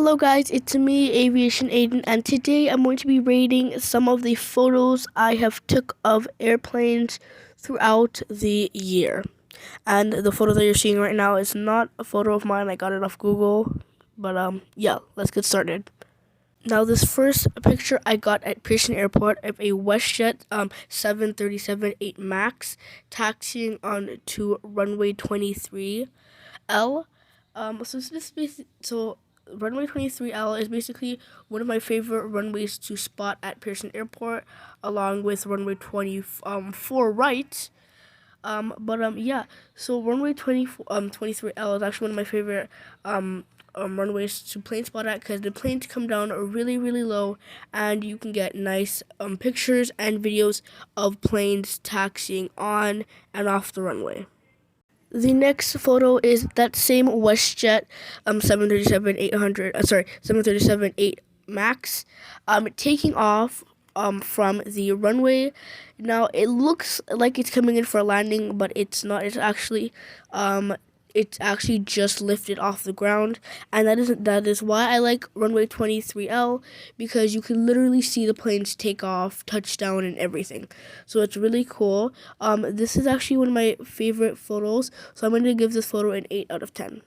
Hello guys, it's me, Aviation Aiden, and today I'm going to be rating some of the photos I have took of airplanes throughout the year. And the photo that you're seeing right now is not a photo of mine, I got it off Google, but yeah, let's get started. Now this first picture I got at Pearson Airport of a WestJet 737-8 MAX taxiing on to runway 23L. So runway 23L is basically one of my favorite runways to spot at Pearson Airport, along with runway 24 right. Yeah. So runway 23L is actually one of my favorite runways to plane spot at, because the planes come down really low, and you can get nice pictures and videos of planes taxiing on and off the runway. The next photo is that same WestJet 737-8 MAX taking off from the runway. Now it looks like it's coming in for a landing, but it's not. It's actually just lifted off the ground, and that is why I like runway 23L, because you can literally see the planes take off, touchdown, and everything. So it's really cool. This is actually one of my favorite photos, so I'm going to give this photo an 8 out of 10.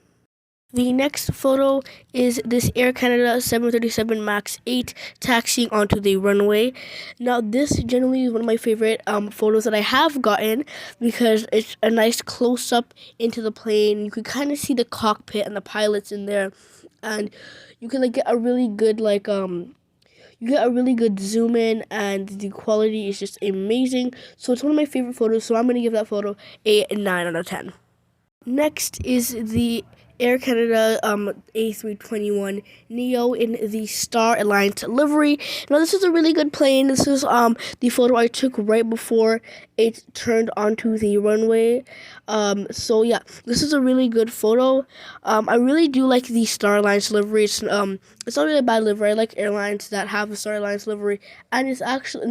The next photo is this Air Canada 737 MAX 8 taxiing onto the runway. Now, this generally is one of my favorite photos that I have gotten, because it's a nice close-up into the plane. You can kind of see the cockpit and the pilots in there, and you can get a really good zoom in, and the quality is just amazing. So it's one of my favorite photos, so I'm going to give that photo a 9 out of 10. Next is the Air Canada A321 Neo in the Star Alliance livery. Now this is a really good plane. This is the photo I took right before it turned onto the runway. So yeah, this is a really good photo. I really do like the Star Alliance livery. It's not really a bad livery. I like airlines that have the Star Alliance livery, and the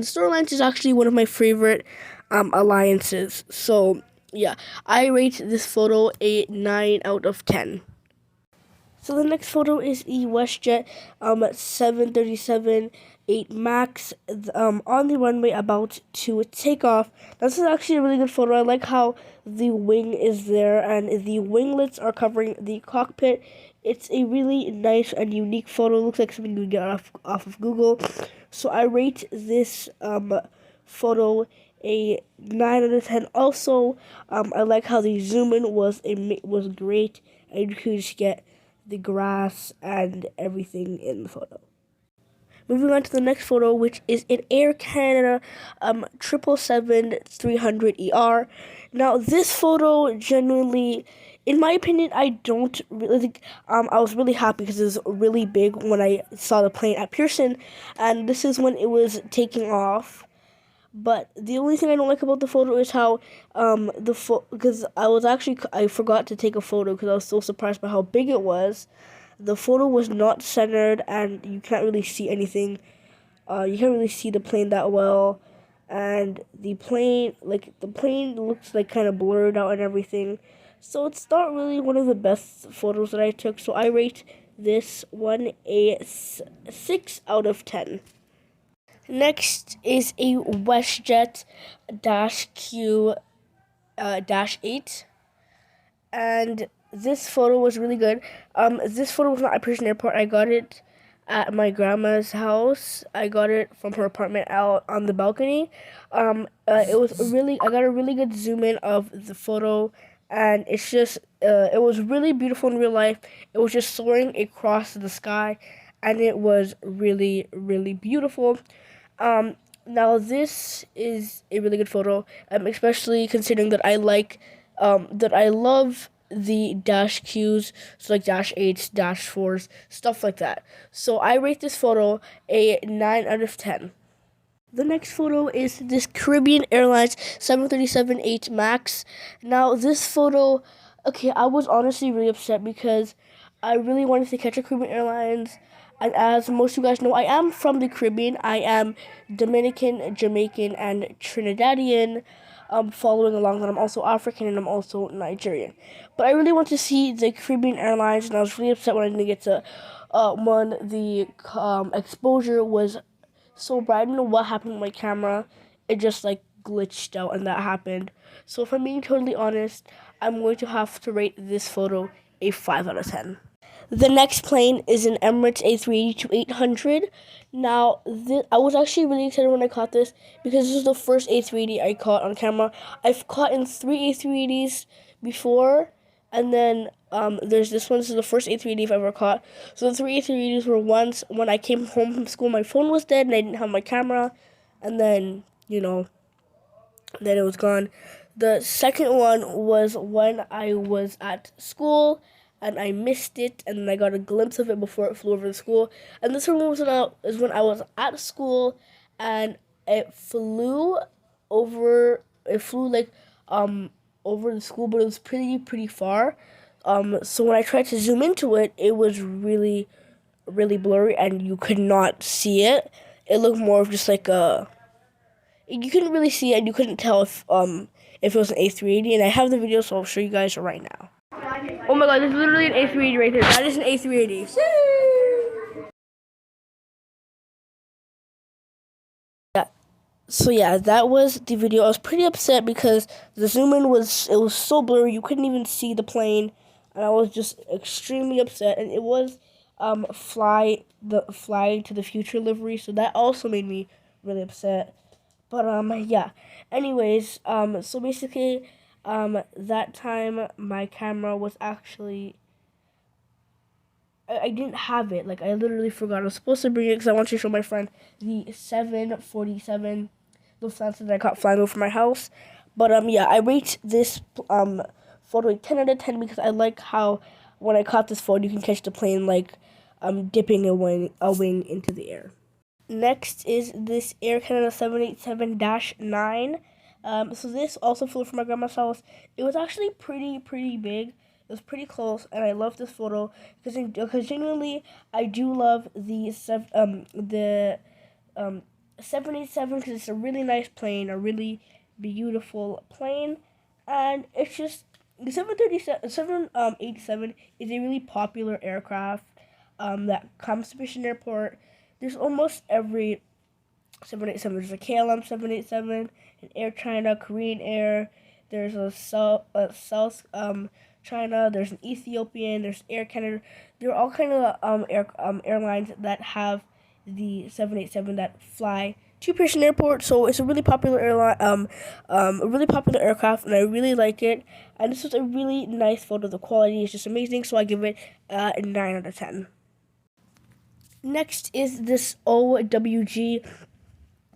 Star Alliance is actually one of my favorite alliances. So yeah, I rate this photo a 9 out of 10. So the next photo is the WestJet 737-8 MAX on the runway about to take off. This is actually a really good photo. I like how the wing is there and the winglets are covering the cockpit. It's a really nice and unique photo. It looks like something you get off of Google. So I rate this photo a 9 out of 10. Also, I like how the zoom in was great, and you could just get the grass and everything in the photo. Moving on to the next photo, which is an Air Canada 777-300ER. Now, this photo genuinely, in my opinion, I don't really think, I was really happy because it was really big when I saw the plane at Pearson, and this is when it was taking off. But the only thing I don't like about the photo is how because I forgot to take a photo because I was so surprised by how big it was. The photo was not centered, and you can't really see anything. You can't really see the plane that well, and the plane looks like kind of blurred out and everything. So it's not really one of the best photos that I took. So I rate this one a 6 out of 10. Next is a WestJet -Q -8, and this photo was really good. This photo was not at Pearson Airport. I got it at my grandma's house. I got it from her apartment out on the balcony. I got a really good zoom in of the photo, and it was really beautiful in real life. It was just soaring across the sky, and it was really beautiful. Now this is a really good photo, especially considering that I love the -Qs, so like -8s, -4s, stuff like that. So I rate this photo a 9 out of 10. The next photo is this Caribbean Airlines 737-8 MAX. Now this photo, okay, I was honestly really upset because I really wanted to catch a Caribbean Airlines. And as most of you guys know, I am from the Caribbean. I am Dominican, Jamaican, and Trinidadian. Following along that I'm also African and I'm also Nigerian. But I really want to see the Caribbean Airlines, and I was really upset when I didn't get to when the exposure was so bright. I don't know what happened with my camera. It just like glitched out, and that happened. So if I'm being totally honest, I'm going to have to rate this photo a 5 out of 10. The next plane is an Emirates A380-800. Now, I was actually really excited when I caught this because this is the first A380 I caught on camera. I've caught in 3 A380s before, and then there's this one. This is the first A380 I've ever caught. So the 3 A380s were once when I came home from school, my phone was dead and I didn't have my camera, and then, then it was gone. The second one was when I was at school and I missed it, and I got a glimpse of it before it flew over the school. And this one was when I was at school, and it flew over. It flew like over the school, but it was pretty far. So when I tried to zoom into it, it was really blurry, and you could not see it. It looked more of just like a. You couldn't really see it, and you couldn't tell if it was an A380. And I have the video, so I'll show you guys right now. Oh my god, there's literally an A380 right there. That is an A380. Yeah. So yeah, that was the video. I was pretty upset because the zoom in was so blurry you couldn't even see the plane, and I was just extremely upset. And it was Fly to the Future livery, so that also made me really upset. But yeah. Anyways, so basically, that time my camera was actually I didn't have it. Like, I literally forgot. I was supposed to bring it because I wanted to show my friend the 747 Lufthansa that I caught flying over my house. But yeah, I rate this photo a 10 out of 10 because I like how when I caught this photo, you can catch the plane like dipping a wing into the air. Next is this Air Canada 787-9. So this also flew from my grandma's house. It was actually pretty big. It was pretty close, and I love this photo because genuinely I do love the 787 because it's a really nice plane, a really beautiful plane, and it's just the 787 is a really popular aircraft that comes to Mission Airport. There's almost every 787. There's a KLM 787, an Air China, Korean Air. There's a South China. There's an Ethiopian. There's Air Canada. There are all kind of airlines that have the 787 that fly to Pearson Airport. So it's a really popular airline, a really popular aircraft, and I really like it. And this was a really nice photo. The quality is just amazing. So I give it a 9 out of 10. Next is this OWG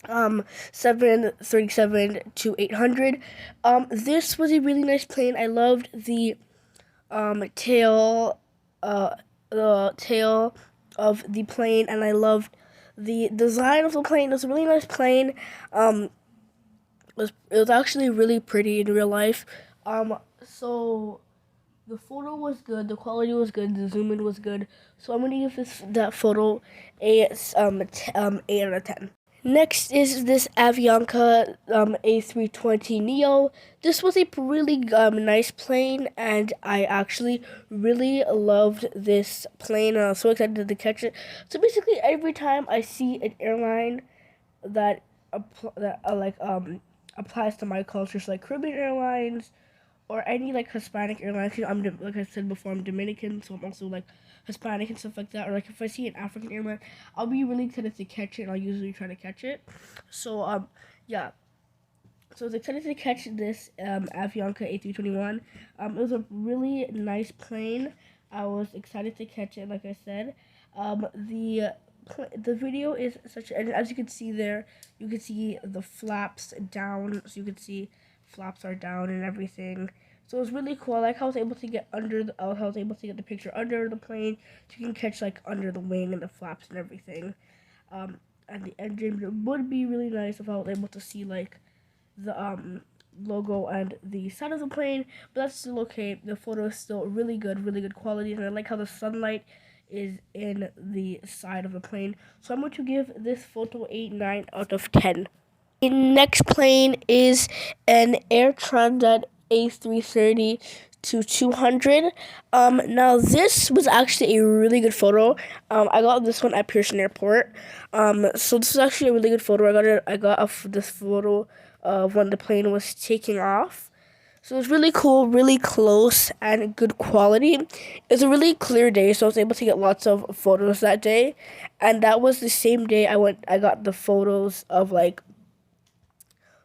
737-800. This was a really nice plane. I loved the tail of the plane, and I loved the design of the plane. It was a really nice plane. It was actually really pretty in real life. So the photo was good, the quality was good, the zoom in was good. So I'm gonna give that photo a 8 out of 10. Next is this Avianca A320 Neo. This was a really nice plane, and I actually really loved this plane, and I was so excited to catch it. So basically, every time I see an airline that applies to my culture, so like Caribbean Airlines or any like Hispanic airlines, like I said before, I'm Dominican, so I'm also like Hispanic and stuff like that. Or like if I see an African airline, I'll be really excited to catch it, and I'll usually try to catch it. So yeah. So I was excited to catch this Avianca A321. It was a really nice plane. I was excited to catch it, like I said. The video is and as you can see there, you can see the flaps down, so you can see flaps are down and everything. So it was really cool. I like how I was able to get the picture under the plane, so you can catch like under the wing and the flaps and everything. And the engine. It would be really nice if I was able to see like the logo and the side of the plane, but that's still okay. The photo is still really good quality, and I like how the sunlight is in the side of the plane. So I'm going to give this photo a 9 out of 10. The next plane is an Air Transat A330 to 200. Now this was actually a really good photo. I got this one at Pearson Airport. So this is actually a really good photo. This photo of when the plane was taking off. So it's really cool, really close, and good quality. It's a really clear day, so I was able to get lots of photos that day. And that was the same day I got the photos of like,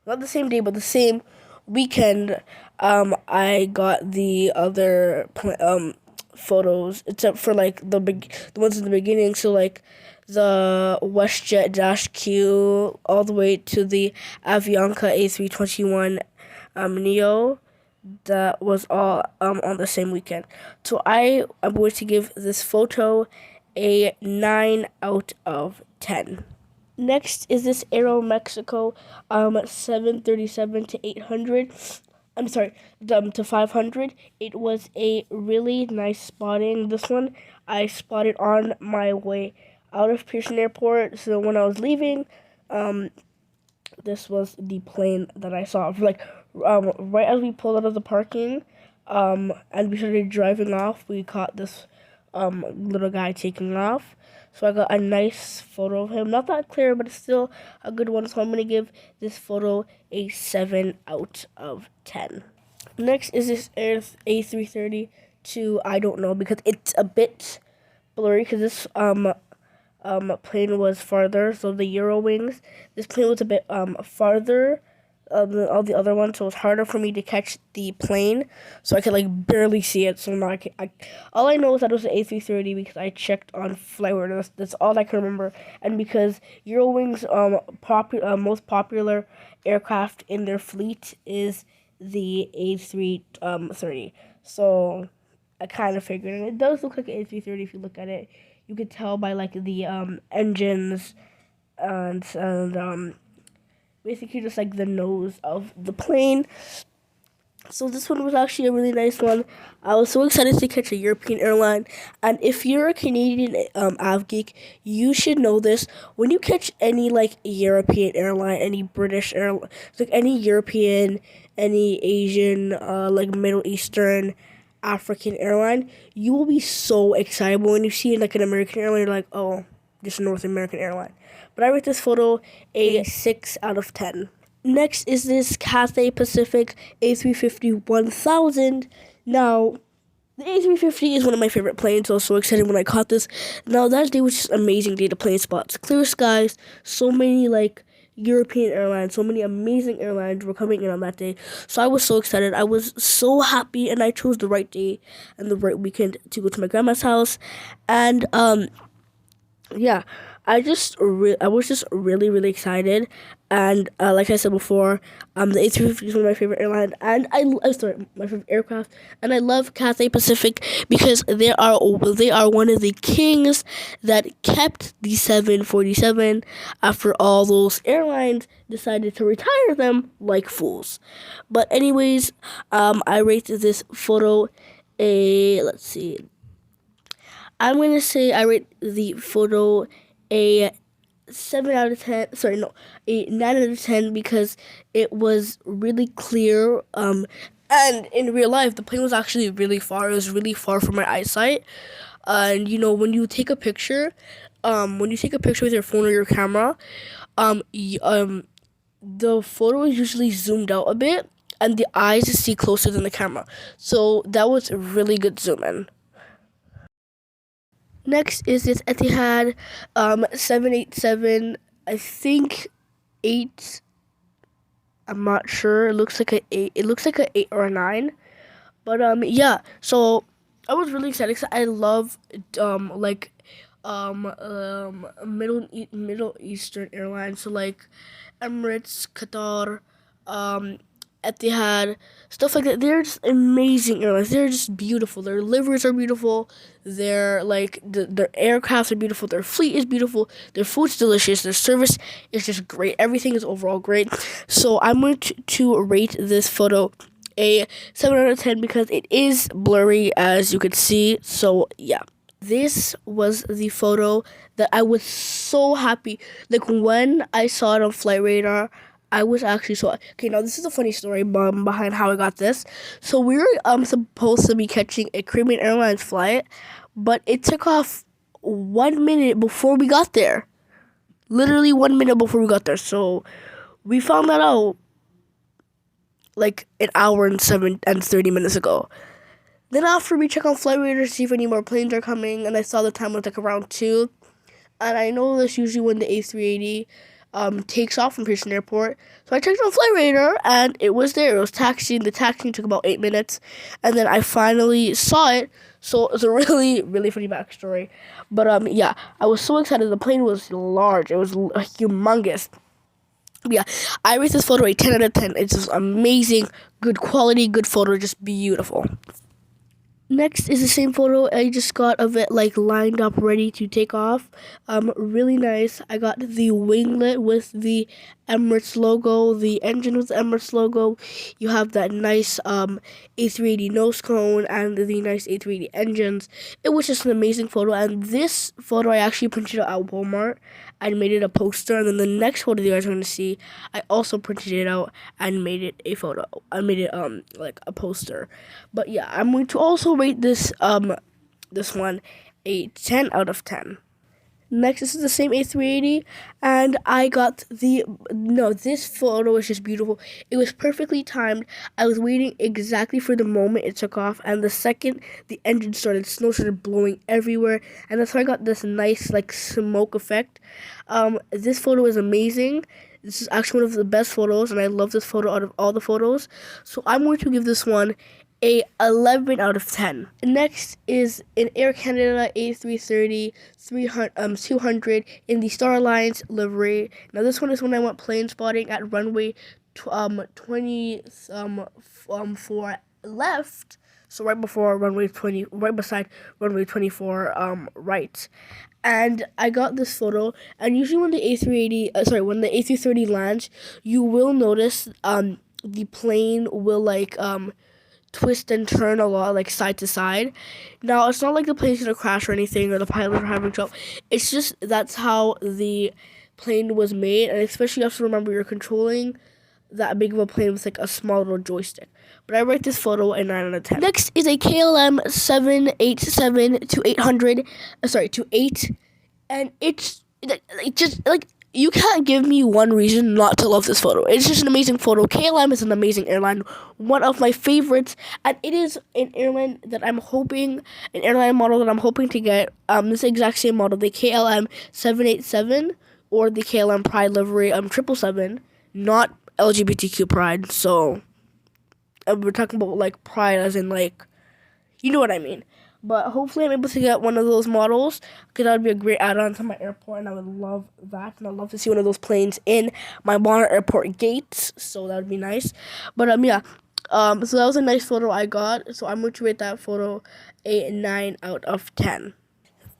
not the same day, but the same weekend. I got the other photos, except for like the ones in the beginning. So like the WestJet Dash Q all the way to the Avianca A321 Neo. That was all on the same weekend. So I am going to give this photo a 9 out of 10. Next is this Aeromexico 737 to 800. I'm sorry, to 500. It was a really nice spotting. This one I spotted on my way out of Pearson Airport. So when I was leaving, this was the plane that I saw. Like right as we pulled out of the parking, and we started driving off, we caught this little guy taking off. So I got a nice photo of him. Not that clear, but it's still a good one. So I'm gonna give this photo a 7 out of 10. Next is this A330 to I don't know, because it's a bit blurry because this plane was farther. So the Eurowings, this plane was a bit farther than all the other ones, so it's harder for me to catch the plane. So I could like barely see it. So now all I know is that it was an A330 because I checked on FlightRadar. That's all I can remember. And because Eurowings most popular aircraft in their fleet is the A330. So I kind of figured, and it does look like an A330 if you look at it. You could tell by like the engines and basically just like the nose of the plane. So this one was actually a really nice one. I was so excited to catch a European airline. And if you're a Canadian AvGeek, you should know this. When you catch any like European airline, any British airline, like any European, any Asian, like Middle Eastern, African airline, you will be so excited. But when you see like an American airline, you're like, oh, just a North American airline. But I rate this photo a 6 out of 10. Next is this Cathay Pacific A350 1000. Now, the A350 is one of my favorite planes, so I was so excited when I caught this. Now, that day was just amazing day to plane spots. Clear skies, so many, like, European airlines, so many amazing airlines were coming in on that day. So I was so excited. I was so happy, and I chose the right day and the right weekend to go to my grandma's house. And, yeah, I was just really excited, and like I said before, the A350 is one of my favorite airlines, and my favorite aircraft, and I love Cathay Pacific because they are one of the kings that kept the 747 after all those airlines decided to retire them like fools. But anyways, I rated this photo a, let's see, I'm going to say I rate the photo a 7 out of 10. Sorry, no, a 9 out of 10 because it was really clear. And in real life, the plane was actually really far. It was really far from my eyesight. And you know, when you take a picture, with your phone or your camera, the photo is usually zoomed out a bit, and the eyes see closer than the camera. So that was a really good zoom in. Next is this Etihad 787. I think 8. I'm not sure. It looks like a 8. It looks like a 8 or a 9. But yeah. So I was really excited because I love Middle Eastern airlines. So like Emirates, Qatar, Etihad, stuff like that. They're just amazing airlines. They're just beautiful. Their liveries are beautiful. Their their aircrafts are beautiful. Their fleet is beautiful. Their food's delicious. Their service is just great. Everything is overall great. So I'm going to rate this photo a 7 out of 10 because it is blurry, as you could see. So yeah. This was the photo that I was so happy. Like when I saw it on FlightRadar, I was actually so okay. Now this is a funny story behind how I got this. So we were supposed to be catching a Caribbean Airlines flight, but it took off 1 minute before we got there. Literally 1 minute before we got there. So we found that out like an hour and 30 minutes ago. Then after we check on FlightRadar to see if any more planes are coming, and I saw the time was like around 2. And I know that's usually when the A380 takes off from Pearson Airport. So I checked on FlightRadar, and it was there. It was taxiing. The taxiing took about 8 minutes. And then I finally saw it. So it's a really, really funny backstory. But yeah, I was so excited. The plane was large. It was humongous. Yeah, I rate this photo a 10 out of 10. It's just amazing, good quality, good photo, just beautiful. Next is the same photo I just got of it like lined up ready to take off. Really nice. I got the winglet with the Emirates logo, the engine with the Emirates logo. You have that nice A380 nose cone and the nice A380 engines. It was just an amazing photo, and this photo I actually printed out at Walmart and made it a poster. And then the next photo you guys are going to see, I also printed it out and made it a photo. I made it like a poster. But yeah, I'm going to also rate this one a 10 out of 10. Next, this is the same A380, and I got this photo is just beautiful. It was perfectly timed. I was waiting exactly for the moment it took off, and the second the engine started, snow started blowing everywhere, and that's why I got this nice, like, smoke effect. This photo is amazing. This is actually one of the best photos, and I love this photo out of all the photos. So I'm going to give this one a 11 out of 10. Next is an Air Canada A330 200 in the Star Alliance livery. Now this one is when I went plane spotting at runway 24 left. So right before runway 20, right beside runway 24 right. And I got this photo, and usually when the when the A330 lands, you will notice the plane will like twist and turn a lot, like side to side. Now, it's not like the plane's gonna crash or anything, or the pilots are having trouble. It's just that's how the plane was made, and especially you have to remember you're controlling that big of a plane with like a small little joystick. But I rate this photo a 9 out of 10. Next is a KLM 787 to 800, to 8, and it just like. You can't give me one reason not to love this photo. It's just an amazing photo. KLM is an amazing airline, one of my favorites, and it is an airline model that I'm hoping to get. This exact same model, the KLM 787 or the KLM Pride livery 777, not LGBTQ Pride. So we're talking about like Pride as in like, you know what I mean. But hopefully I'm able to get one of those models, because that would be a great add-on to my airport, and I would love that. And I'd love to see one of those planes in my Bonner Airport gates, so that would be nice. But yeah, so that was a nice photo I got. So I'm going to rate that photo a 9 out of 10.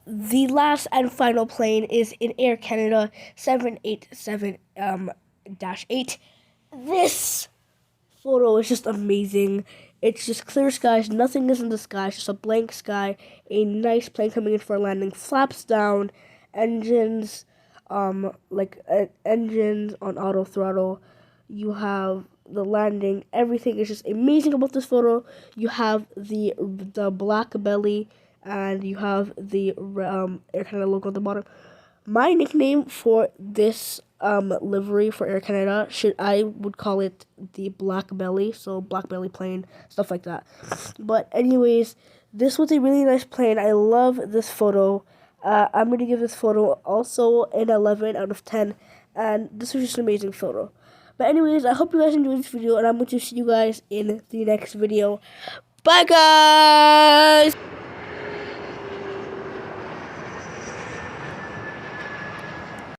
The last and final plane is in Air Canada 787-8. This photo is just amazing. It's just clear skies, nothing is in the sky, it's just a blank sky, a nice plane coming in for a landing, flaps down, engines, engines on auto throttle. You have the landing, everything is just amazing about this photo. You have the black belly, and you have the Air Canada logo at the bottom. My nickname for this livery for Air Canada I would call it the black belly, so black belly plane, stuff like that. But anyways, this was a really nice plane. I love this photo. I'm going to give this photo also an 11 out of 10, and this was just an amazing photo. But anyways, I hope you guys enjoyed this video, and I'm going to see you guys in the next video. Bye guys!